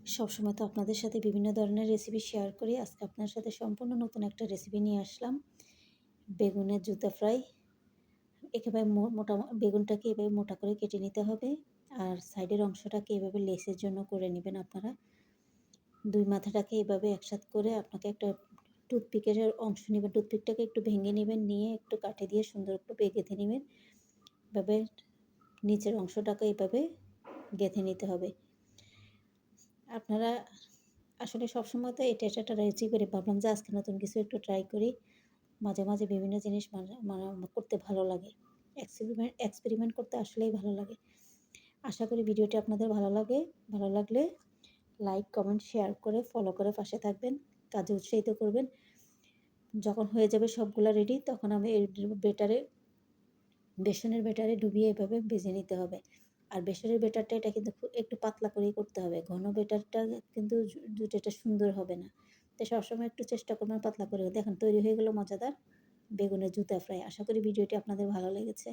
সবসময় তো আপনাদের সাথে বিভিন্ন ধরনের রেসিপি শেয়ার করি। আজকে আপনার সাথে সম্পূর্ণ নতুন একটা রেসিপি নিয়ে আসলাম। বেগুনের জুতা ফ্রাই। একেবারে মোটা বেগুনটাকে এভাবে মোটা করে কেটে নিতে হবে। আর সাইডের অংশটাকে এভাবে লেসের জন্য করে নেবেন আপনারা। ২ মাথাটাকে এভাবে একসাথ করে আপনাকে একটা টুথপিকের অংশ নেবেন। টুথপিকটাকে একটু ভেঙে নেবেন, নিয়ে একটু কাঠি দিয়ে সুন্দর করে গেঁথে নেবেন। এভাবে নিচের অংশটাকে এভাবে গেঁথে নিতে হবে। আপনারা আসলে সবসময় তো এটা একটা রেসিপি করে ভাবলাম যে আজকে নতুন কিছু একটু ট্রাই করি। মাঝে, মাঝে বিভিন্ন জিনিস করতে ভালো লাগে। এক্সপেরিমেন্ট করতে আসলেই ভালো লাগে। আশা করি ভিডিওটি আপনাদের ভালো লাগে। ভালো লাগলে লাইক, কমেন্ট, শেয়ার করে ফলো করে পাশে থাকবেন। কাজে উৎসাহিত করবেন। যখন হয়ে যাবে সবগুলা রেডি তখন আমি এর বেসনের ব্যাটারে ডুবিয়ে এভাবে ভেজে নিতে হবে। আর বেসনের ব্যাটারটা এটা কিন্তু একটু পাতলা করেই করতে হবে। ঘন ব্যাটারটা কিন্তু জুটেটা সুন্দর হবে না। তো সবসময় একটু চেষ্টা করবেন পাতলা করে। দেখেন তৈরি হয়ে গেল মজাদার বেগুনের জুতা ফ্রাই। আশা করি ভিডিওটি আপনাদের ভালো লেগেছে।